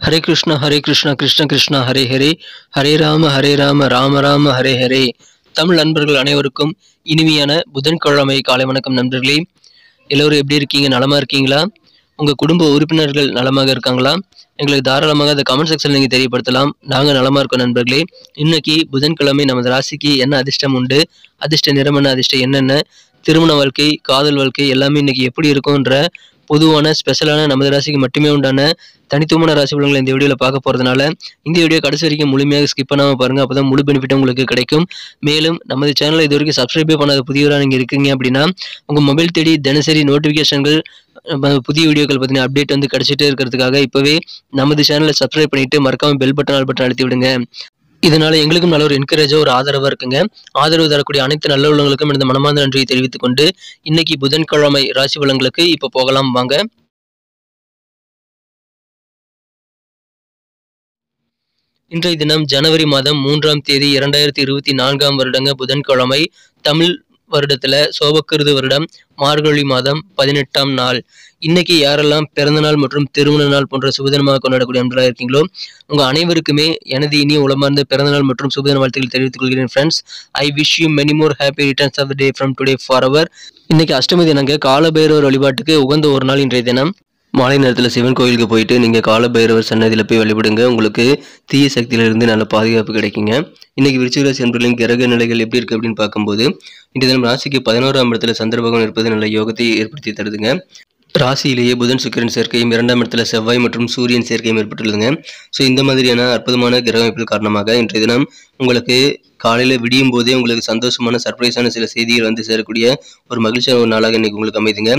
ஹரே கிருஷ்ணா கிருஷ்ண கிருஷ்ணா ஹரே ஹரே, ஹரே ராம ராம ராம ஹரே ஹரே. தமிழ் நண்பர்கள் அனைவருக்கும் இனிமையான புதன்கிழமை காலை வணக்கம் நண்பர்களே. எல்லோரும் எப்படி இருக்கீங்க? நலமா இருக்கீங்களா? உங்கள் குடும்ப உறுப்பினர்கள் நலமாக இருக்காங்களா? எங்களுக்கு தாராளமாக அந்த கமெண்ட் செக்ஷன் நீங்கள் தெரியப்படுத்தலாம். நாங்கள் நலமாக இருக்கோம் நண்பர்களே. இன்னைக்கு புதன்கிழமை நமது ராசிக்கு என்ன அதிர்ஷ்டம் உண்டு, அதிர்ஷ்ட நிறம் என்ன, அதிர்ஷ்டம் என்னென்ன, திருமண வாழ்க்கை, காதல் வாழ்க்கை எல்லாமே இன்னைக்கு எப்படி இருக்கும்ன்ற பொதுவான ஸ்பெஷலான நமது ராசிக்கு மட்டுமே உண்டான தனித்துவமான ராசி பலன்களை இந்த வீடியோவில் பார்க்க போகிறதுனால இந்த வீடியோ கடைசி வரைக்கும் முழுமையாக ஸ்கிப் பண்ணாமல் பாருங்கள். அப்போ தான் முழு பெனிஃபிட் உங்களுக்கு கிடைக்கும். மேலும் நமது சேனலை இது வரைக்கும் சப்ஸ்கிரைபே பண்ணாத புதியவராக நீங்கள் இருக்கீங்க அப்படின்னா உங்கள் மொபைல் தேடி தினசரி நோட்டிஃபிகேஷன்கள் புதிய வீடியோக்கள் பற்றின அப்டேட் வந்து கிடைச்சிட்டே இருக்கிறதுக்காக இப்போவே நமது சேனலை சப்ஸ்கிரைப் பண்ணிவிட்டு மறக்காமல் பெல் பட்டன் ஆல் பட்டன் அழுத்தி விடுங்க. இதனால எங்களுக்கும் நல்ல ஒரு என்கரேஜாக ஒரு ஆதரவாக இருக்குங்க. ஆதரவு தரக்கூடிய அனைத்து நல்ல உள்ளவங்களுக்கும் இந்த மனமார்ந்த நன்றியை தெரிவித்துக் கொண்டு இன்னைக்கு புதன்கிழமை ராசி பலன்களுக்கு இப்போ போகலாம் வாங்க. இன்றைய தினம் ஜனவரி மாதம் 3ஆம் தேதி 2024 வருடங்க புதன்கிழமை. தமிழ் வருடத்துல சோபக்கிருது வருடம் மார்கழி மாதம் 18ஆம் நாள். இன்னைக்கு யாரெல்லாம் பிறந்தநாள் மற்றும் திருமண நாள் போன்ற சுபதினமாக கொண்டாடக்கூடிய நண்பர்களாக இருக்கீங்களோ உங்க அனைவருக்குமே எனது இனிய உளமார்ந்த பிறந்தநாள் மற்றும் சுபதின வாழ்த்துக்கள் தெரிவித்துக் கொள்கிறேன் friends. I wish you many more happy returns of the day from today for our. இன்னைக்கு அஷ்டமி தினங்க. காலபைரவர் வழிபாட்டுக்கு உகந்த ஒரு நாள் இன்றைய தினம். மாலை நேரத்தில் சிவன் கோயிலுக்கு போயிட்டு நீங்கள் காலபைரவர் சன்னதியில் போய் வழிபடுங்க. உங்களுக்கு தீய சக்தியிலிருந்து நல்ல பாதுகாப்பு கிடைக்குங்க. இன்னைக்கு விருச்சிக ராசி அன்பர்களின் கிரக நிலைகள் எப்படி இருக்குது அப்படின்னு பார்க்கும்போது இன்றைய தினம் ராசிக்கு 11ஆம் இடத்துல சந்திர பகவான் இருப்பது நல்ல யோகத்தை ஏற்படுத்தி தருதுங்க. ராசியிலேயே புதன் சுக்கிரன் சேர்க்கையும் 2ஆம் இடத்துல செவ்வாய் மற்றும் சூரியன் சேர்க்கையும் ஏற்பட்டுள்ளதுங்க. ஸோ இந்த மாதிரியான அற்புதமான கிரக அமைப்புகள் காரணமாக இன்றைய தினம் உங்களுக்கு காலையில் விடியும் போதே உங்களுக்கு சந்தோஷமான சர்ப்ரைஸான சில செய்திகள் வந்து சேரக்கூடிய ஒரு மகிழ்ச்சியான ஒரு நாளாக இன்னைக்கு உங்களுக்கு அமைதுங்க.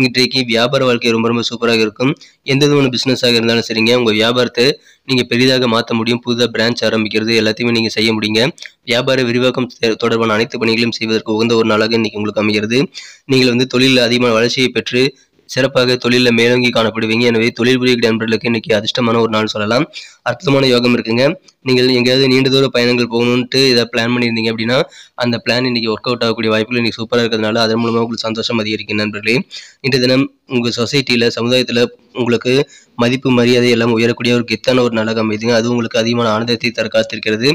இன்றைக்கு வியாபார வாழ்க்கை ரொம்ப ரொம்ப சூப்பராக இருக்கும். எந்த விதமான பிஸ்னஸாக இருந்தாலும் சரிங்க, உங்கள் வியாபாரத்தை நீங்கள் பெரிதாக மாற்ற முடியும். புதுதாக பிரான்ச் ஆரம்பிக்கிறது எல்லாத்தையுமே நீங்கள் செய்ய முடியுங்க. வியாபார விரிவாக்கம் தொடர்பான அனைத்து பணிகளையும் செய்வதற்கு உகந்த ஒரு நாளாக இன்னைக்கு உங்களுக்கு அமைகிறது. நீங்கள் வந்து தொழிலில் அதிகமான வளர்ச்சியை பெற்று சிறப்பாக தொழிலில் மேலோங்கி காணப்படுவீங்க. எனவே தொழில் புரியக்கூடிய நண்பர்களுக்கு இன்னைக்கு அதிர்ஷ்டமான ஒரு நாள் சொல்லலாம். அற்புதமான யோகம் இருக்குங்க. நீங்கள் எங்கேயாவது நீண்ட தூர பயணங்கள் போகணுன்ட்டு ஏதாவது பிளான் பண்ணியிருந்தீங்க அப்படின்னா அந்த பிளான் இன்னைக்கு ஒர்க் அவுட் ஆகக்கூடிய வாய்ப்புகள் இன்னைக்கு சூப்பராக இருக்கிறதுனால அதன் மூலமாக உங்களுக்கு சந்தோஷம் அதிகரிக்கும் நண்பர்களே. இன்றைய தினம் உங்கள் சொசைட்டியில் சமுதாயத்தில் உங்களுக்கு மதிப்பு மரியாதை எல்லாம் உயரக்கூடிய ஒரு கெத்தான ஒரு நாளாக அமைதுங்க. அது உங்களுக்கு அதிகமான ஆனந்தத்தை தர காத்திருக்கிறது.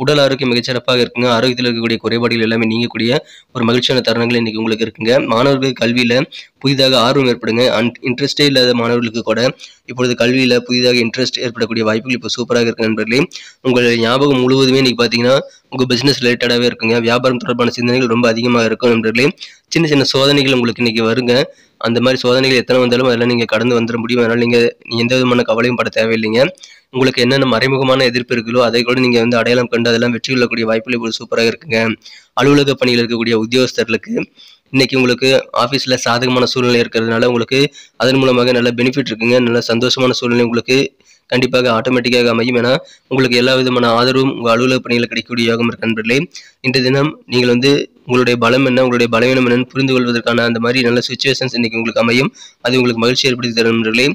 உடல் ஆரோக்கியம் மிகச்சிறப்பாக இருக்குங்க. ஆரோக்கியத்தில் இருக்கக்கூடிய குறைபாடுகள் எல்லாமே நீங்கக்கூடிய ஒரு மகிழ்ச்சியான தருணங்கள் இன்னைக்கு உங்களுக்கு இருக்குங்க. மாணவர்கள் கல்வியில் புதிதாக ஆர்வம் ஏற்படுங்க. இன்ட்ரெஸ்டே இல்லாத மாணவர்களுக்கு கூட இப்பொழுது கல்வியில் புதிதாக இன்ட்ரெஸ்ட் ஏற்படக்கூடிய வாய்ப்புகள் இப்போ சூப்பராக இருக்கு நண்பர்களே. உங்களுடைய ஞாபகம் முழுவதுமே இன்னைக்கு பார்த்தீங்கன்னா உங்கள் பிஸ்னஸ் ரிலேட்டடாகவே இருக்குங்க. வியாபாரம் தொடர்பான சிந்தனைகள் ரொம்ப அதிகமாக இருக்கும் நண்பர்களே. சின்ன சின்ன சோதனைகள் உங்களுக்கு இன்னைக்கு வருங்க. அந்த மாதிரி சோதனைகள் எத்தனை வந்தாலும் அதெல்லாம் நீங்கள் கடந்து வந்துட முடியும். அதனால் நீங்கள் எந்த விதமான கவலையும் பட தேவையில்லைங்க. உங்களுக்கு என்னென்ன மறைமுகமான எதிர்ப்பு இருக்குதோ அதை கூட நீங்கள் வந்து அடையாளம் கண்டு அதெல்லாம் வெற்றி கொள்ளக்கூடிய வாய்ப்புகள் இப்போ சூப்பராக இருக்குங்க. அலுவலக பணியில் இருக்கக்கூடிய உத்தியோகஸ்தர்களுக்கு இன்னைக்கு உங்களுக்கு ஆஃபீஸில் சாதகமான சூழ்நிலை இருக்கிறதுனால உங்களுக்கு அதன் மூலமாக நல்ல பெனிஃபிட் இருக்குங்க. நல்ல சந்தோஷமான சூழ்நிலை உங்களுக்கு கண்டிப்பாக ஆட்டோமேட்டிக்காக அமையும். ஏன்னா உங்களுக்கு எல்லா விதமான ஆதரவும் உங்கள் அலுவலக பணியில் கிடைக்கக்கூடிய யோகம் இருக்கு நண்பர்களே. இன்றைய தினம் நீங்கள் வந்து உங்களுடைய பலம் என்ன, உங்களுடைய பலவீனம் என்னன்னு புரிந்து கொள்வதற்கான அந்த மாதிரி நல்ல சுச்சுவேஷன்ஸ் இன்னைக்கு உங்களுக்கு அமையும். அது உங்களுக்கு மகிழ்ச்சி ஏற்படுத்தி தரும் நண்பர்களே.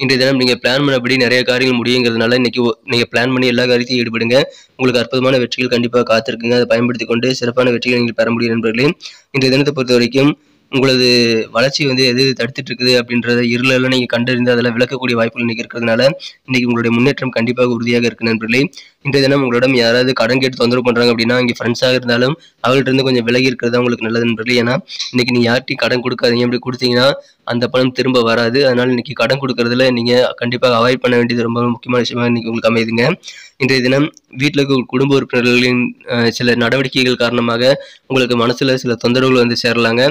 இன்றைய தினம் நீங்கள் பிளான் பண்ணபடி நிறைய காரியங்கள் முடியுங்கிறதுனால இன்னைக்கு நீங்கள் பிளான் பண்ணி எல்லா காரியத்தையும் ஈடுபடுங்க. உங்களுக்கு அற்புதமான வெற்றிகள் கண்டிப்பாக காத்திருக்குங்க. அதை பயன்படுத்தி கொண்டு சிறப்பான வெற்றிகளை நீங்கள் பெற முடியும் நண்பர்களே. இன்றைய தினத்தை பொறுத்த வரைக்கும் உங்களது வளர்ச்சி வந்து எது தடுத்துட்டு இருக்குது அப்படின்றத இருளெல்லாம் நீங்கள் கண்டறிந்து அதெல்லாம் விளக்கக்கூடிய வாய்ப்புகள் இன்னைக்கு இருக்கிறதுனால இன்னைக்கு உங்களுடைய முன்னேற்றம் கண்டிப்பாக உறுதியாக இருக்கு நண்பர்களே. இன்றைய தினம் உங்களிடம் யாராவது கடன் கேட்டு தொந்தரவு பண்ணுறாங்க அப்படின்னா இங்கே ஃப்ரெண்ட்ஸாக இருந்தாலும் அவங்கள்ட்ட இருந்து கொஞ்சம் விலகி இருக்கிறதா உங்களுக்கு நல்லது நண்பர்களே. ஏன்னா இன்னைக்கு நீங்கள் யார்ட்டையும் கடன் கொடுக்காதீங்க. அப்படி கொடுத்தீங்கன்னா அந்த பணம் திரும்ப வராது. அதனால இன்னைக்கு கடன் கொடுக்கறதுல நீங்கள் கண்டிப்பாக அவாய்ட் பண்ண வேண்டியது ரொம்ப முக்கியமான விஷயமா இன்னைக்கு உங்களுக்கு அமைதுங்க. இன்றைய தினம் வீட்டில் இருக்க குடும்ப உறுப்பினர்களின் சில நடவடிக்கைகள் காரணமாக உங்களுக்கு மனசில் சில தொந்தரவுகள் வந்து சேரலாங்க.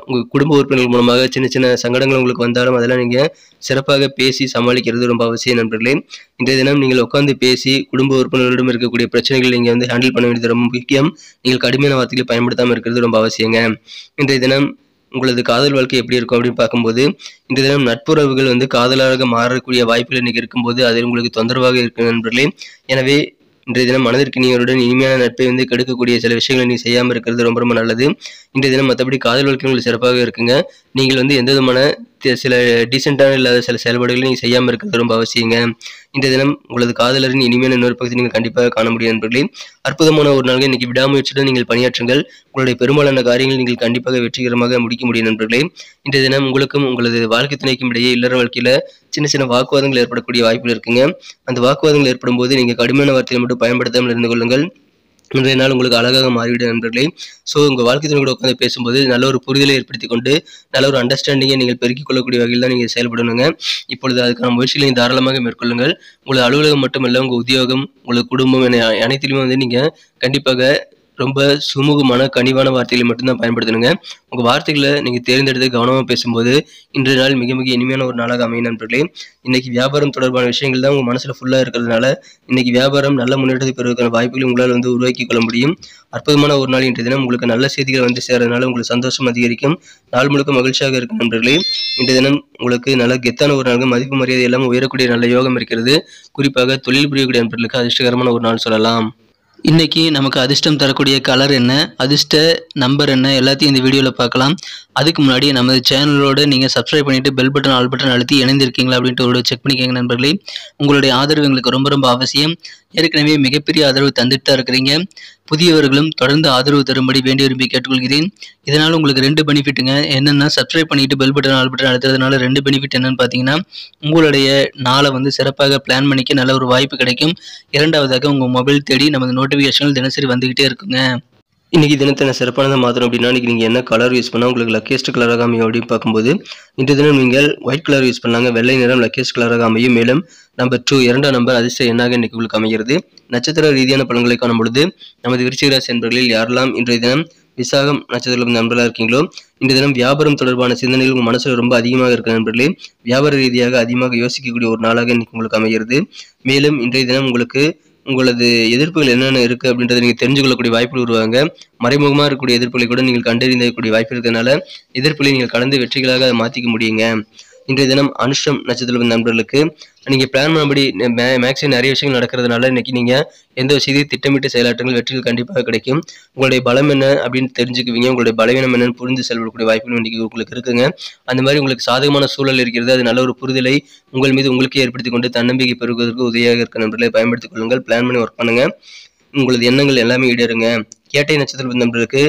உங்கள் குடும்ப உறுப்பினர்கள் மூலமாக சின்ன சின்ன சங்கடங்கள் உங்களுக்கு வந்தாலும் அதெல்லாம் நீங்கள் சிறப்பாக பேசி சமாளிக்கிறது ரொம்ப அவசியம் நண்பர்களே. இன்றைய தினம் நீங்கள் உட்காந்து பேசி குடும்ப உறுப்பினர்களிடம் இருக்கக்கூடிய பிரச்சனைகள் நீங்கள் வந்து ஹேண்டில் பண்ண வேண்டியது ரொம்ப முக்கியம். நீங்கள் கடுமையான வார்த்தைகளை பயன்படுத்தாமல் இருக்கிறது ரொம்ப அவசியங்க. இன்றைய தினம் உங்களது காதல் வாழ்க்கை எப்படி இருக்கும் அப்படின்னு பார்க்கும்போது இன்றைய தினம் நட்புறவுகள் வந்து காதலாக மாறக்கூடிய வாய்ப்புகள் இன்னைக்கு இருக்கும்போது அது உங்களுக்கு தொந்தரவாக இருக்கு நண்பர்களே. எனவே இன்றைய தினம் மனதிற்கு நீங்களுடன் இனிமையான நட்பை வந்து கெடுக்கக்கூடிய சில விஷயங்களை நீங்கள் செய்யாமல் இருக்கிறது ரொம்ப ரொம்ப நல்லது. இன்றைய தினம் மற்றபடி காதல் வாழ்க்கை உங்களுக்கு சிறப்பாக இருக்குங்க. நீங்கள் வந்து எந்த விதமான சில டீசெண்டான இல்லாத சில செயல்பாடுகளை நீங்கள் செய்யாமல் இருக்கிறது ரொம்ப அவசியங்க. இன்றைய தினம் உங்களது காதலரின் இனிமையான இன்னொரு பகுதி நீங்கள் கண்டிப்பாக காண முடியும் நண்பர்களே. அற்புதமான ஒரு நாள். இன்னைக்கு விடாமுயற்சியுடன் நீங்கள் பணியாற்றுங்கள். உங்களுடைய பெரும்பாலான காரியங்கள் நீங்கள் கண்டிப்பாக வெற்றிகரமாக முடிக்க முடியும் நண்பர்களே. இன்றைய தினம் உங்களுக்கும் உங்களது வாழ்க்கை துணைக்கும் இடையே இல்லற வாழ்க்கையில சின்ன சின்ன வாக்குவாதங்கள் ஏற்படக்கூடிய வாய்ப்புகள் இருக்குங்க. அந்த வாக்குவாதங்கள் ஏற்படும் போது நீங்க கடுமையான வார்த்தையை மட்டும் பயன்படுத்தாமல் இருந்து கொள்ளுங்கள். இன்றைய நாள் உங்களுக்கு அழகாக மாறிவிடும் நண்பர்களே. ஸோ உங்கள் வாழ்க்கை துணை கூட உட்காந்து பேசும்போது நல்ல ஒரு புரிதலை ஏற்படுத்தி கொண்டு நல்ல ஒரு அண்டர்ஸ்டாண்டிங்கை நீங்கள் பெருக்கிக் கொள்ளக்கூடிய வகையில் தான் நீங்கள் செயல்படணுங்க. இப்பொழுது அதுக்கான முயற்சிகளை நீங்கள் தாராளமாக மேற்கொள்ளுங்கள். உங்களது அலுவலகம் மட்டுமல்ல, உங்கள் உத்தியோகம், உங்களது குடும்பம் என அனைத்திலுமே நீங்கள் கண்டிப்பாக ரொம்ப சுமூகமான கனிவான வார்த்தைகளை மட்டும்தான் பயன்படுத்தணுங்க. உங்கள் வார்த்தைகளை நீங்கள் தேர்ந்தெடுத்து கவனமாக பேசும்போது இன்றைய நாள் மிக மிக இனிமையான ஒரு நாளாக அமையும் நண்பர்களே. இன்னைக்கு வியாபாரம் தொடர்பான விஷயங்கள் தான் உங்கள் மனசில் ஃபுல்லாக இருக்கிறதுனால இன்னைக்கு வியாபாரம் நல்ல முன்னேற்றத்தை பெறுவதற்கான வாய்ப்புகளை உங்களால் உருவாக்கி கொள்ள முடியும். அற்புதமான ஒரு நாள் இன்றைய தினம். உங்களுக்கு நல்ல செய்திகள் சேர்றதுனால உங்களுக்கு சந்தோஷம் அதிகரிக்கும். நாள் முழுக்க மகிழ்ச்சியாக இருக்கும் நண்பர்களே. இன்றைய தினம் உங்களுக்கு நல்ல கெத்தான ஒரு நாள், மதிப்பு மரியாதை எல்லாம் உயரக்கூடிய நல்ல யோகம் இருக்கிறது. குறிப்பாக தொழில் புரியக்கூடிய நண்பர்களுக்கு அதிர்ஷ்டகரமான ஒரு நாள் சொல்லலாம். இன்னைக்கு நமக்கு அதிர்ஷ்டம் தரக்கூடிய கலர் என்ன, அதிர்ஷ்ட நம்பர் என்ன, எல்லாத்தையும் இந்த வீடியோவில் பார்க்கலாம். அதுக்கு முன்னாடி நமது சேனலோட நீங்கள் சப்ஸ்கிரைப் பண்ணிவிட்டு பெல் பட்டன் ஆல் பட்டன் அழுத்தி இணைந்திருக்கீங்களா அப்படின்ட்டு ஒரு செக் பண்ணிக்கோங்க நண்பர்களே. உங்களுடைய ஆதரவு எங்களுக்கு ரொம்ப ரொம்ப அவசியம். ஏற்கனவே மிகப்பெரிய ஆதரவு தந்துட்டு தான் இருக்கிறீங்க. புதியவர்களும் தொடர்ந்து ஆதரவு தரும்படி வேண்டி விரும்பி கேட்டுக்கொள்கிறேன். இதனால் உங்களுக்கு 2 பெனிஃபிட்டுங்க. என்னென்னா, சப்ஸ்கிரைப் பண்ணிவிட்டு பெல் பட்டன் ஆல் பட்டன் அழுத்துறதுனால 2 பெனிஃபிட் என்னென்னு பார்த்தீங்கன்னா, உங்களுடைய நாளை சிறப்பாக பிளான் பண்ணிக்க நல்ல ஒரு வாய்ப்பு கிடைக்கும். இரண்டாவதாக உங்கள் மொபைல் தேடி நமது நோட்டிஃபிகேஷன்கள் தினசரி வந்துக்கிட்டே இருக்குங்க. இன்னைக்கு தினத்தை நான் சிறப்பானதாக மாற்றணும் அப்படின்னா இன்னைக்கு நீங்கள் என்ன கலர் யூஸ் பண்ணால் உங்களுக்கு லக்கியஸ்ட் கலராக அமையும் அப்படின்னு பார்க்கும்போது இன்றைய தினம் நீங்கள் ஒயிட் கலர் யூஸ் பண்ணாங்க. வெள்ளை நிறம் லக்கியஸ்ட் கலராக அமையும். மேலும் நம்பர் 2 2ஆம் நம்பர் அதிர்ஷ்ட எண்ணாக இன்னைக்கு உங்களுக்கு அமைகிறது. நட்சத்திர ரீதியான பலன்களை காணும் பொழுது நமது விருச்சிக ராசி என்பவர்களில் யாரெல்லாம் இன்றைய தினம் விசாகம் நட்சத்திரம் நண்பர்களாக இருக்கீங்களோ இன்றைய தினம் வியாபாரம் தொடர்பான சிந்தனைகள் உங்கள் மனசில் ரொம்ப அதிகமாக இருக்க நண்பர்களே. வியாபார ரீதியாக அதிகமாக யோசிக்கக்கூடிய ஒரு நாளாக இன்னைக்கு உங்களுக்கு அமைகிறது. மேலும் இன்றைய தினம் உங்களுக்கு உங்களது எதிர்ப்புகள் என்னென்ன இருக்குது அப்படின்றத நீங்கள் தெரிஞ்சு கொள்ளக்கூடிய வாய்ப்புகள் உருவாங்க. மறைமுகமாக இருக்கக்கூடிய எதிர்ப்புகளை கூட நீங்கள் கண்டறிந்தக்கூடிய வாய்ப்பு இருக்கிறதுனால எதிர்ப்புகளை நீங்கள் கடந்து வெற்றிகளாக அதை மாற்றிக்க முடியுங்க. இன்றைய தினம் அனுஷம் நட்சத்திரம் நண்பர்களுக்கு நீங்கள் பிளான் பண்ணபடி மேக்ஸிமம் நிறைய விஷயங்கள் நடக்கிறதுனால இன்னைக்கு நீங்கள் எந்த விஷயத்தையும் திட்டமிட்டு செயலாற்றுங்கள், வெற்றிகள் கண்டிப்பாக கிடைக்கும். உங்களுடைய பலம் என்ன அப்படின்னு தெரிஞ்சுக்குவீங்க. உங்களுடைய பலவீனம் என்னன்னு புரிந்து செயல்படக்கூடிய வாய்ப்புகள் இன்னைக்கு உங்களுக்கு இருக்குங்க. அந்த மாதிரி உங்களுக்கு சாதகமான சூழல் இருக்கிறது. அது நல்ல ஒரு புரிதலை உங்கள் மீது உங்களுக்கே ஏற்படுத்தி கொண்டு தன்னம்பிக்கை பெறுவதற்கு உதவியாக இருக்க நண்பர்களை பயன்படுத்திக் கொள்ளுங்கள். பிளான் பண்ணி ஒர்க் பண்ணுங்க. உங்களது எண்ணங்கள் எல்லாமே ஈடேறுங்க. கேட்டை நட்சத்திரம் நண்பர்களுக்கு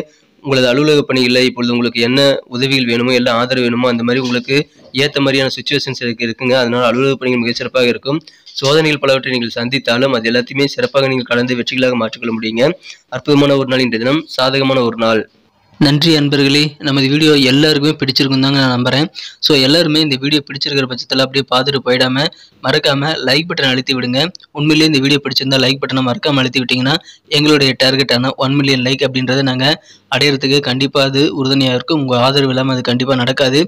உங்களது அலுவலக பணி இல்லை, இப்பொழுது உங்களுக்கு என்ன உதவிகள் வேணுமோ, எல்லா ஆதரவு வேணுமோ அந்த மாதிரி உங்களுக்கு ஏற்ற மாதிரியான சுச்சுவேஷன்ஸ் இருக்குங்க. அதனால அலுவலக பணிகள் மிகச்சிறப்பாக இருக்கும். சோதனைகள் பலவற்றை நீங்கள் சந்தித்தாலும் அது எல்லாத்தையுமே சிறப்பாக நீங்கள் கடந்து வெற்றிகளாக மாற்றிக்கொள்ள முடியுங்க. அற்புதமான ஒரு நாள் இன்றைய தினம், சாதகமான ஒரு நாள். நன்றி அன்பர்களே. நமது வீடியோ எல்லாருக்குமே பிடிச்சிருக்கும் தாங்க நான் நம்புகிறேன். ஸோ எல்லாருமே இந்த வீடியோ பிடிச்சிருக்கிற பட்சத்தில் அப்படியே பார்த்துட்டு போயிடாமல் மறக்காமல் லைக் பட்டன் அழுத்தி விடுங்க. உண்மையிலேயே இந்த வீடியோ பிடிச்சிருந்தால் லைக் பட்டனை மறக்காமல் அழுத்தி விட்டிங்கன்னா எங்களுடைய டார்கெட்டான 1 மில்லியன் லைக் அப்படின்றத நாங்கள் அடையிறதுக்கு கண்டிப்பாக அது உறுதுணையாக இருக்கும். உங்கள் ஆதரவு இல்லாமல் அது கண்டிப்பாக நடக்காது.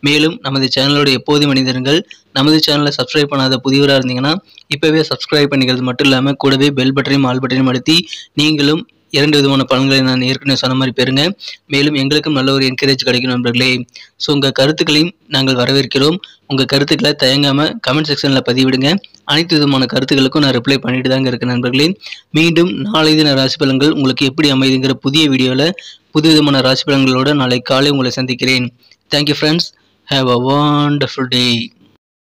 மேலும் நமது சேனலோட எப்போதும் மனிதர்கள் நமது சேனலை சப்ஸ்கிரைப் பண்ணாத புதியவராக இருந்தீங்கன்னா இப்போவே சப்ஸ்கிரைப் பண்ணிக்கிறது மட்டும் இல்லாமல் கூடவே பெல் பட்டனையும் ஆல் பட்டனையும் அழுத்தி நீங்களும் 2 விதமான பலன்களை நான் ஏற்கனவே சொன்ன மாதிரி பெறுங்க. மேலும் எங்களுக்கும் நல்ல ஒரு என்கரேஜ் கிடைக்கும் நண்பர்களே. ஸோ உங்கள் கருத்துக்களையும் நாங்கள் வரவேற்கிறோம். உங்கள் கருத்துக்களை தயங்காமல் கமெண்ட் செக்ஷனில் பதிவிடுங்க. அனைத்து விதமான கருத்துக்களுக்கும் நான் ரிப்ளை பண்ணிட்டு தாங்க இருக்கேன் நண்பர்களே. மீண்டும் நாளை தின ராசி பலன்கள் உங்களுக்கு எப்படி அமைதுங்கிற புதிய வீடியோவில் புது விதமான ராசி பலன்களோடு நாளை காலை உங்களை சந்திக்கிறேன். Thank you friends. Have a wonderful day.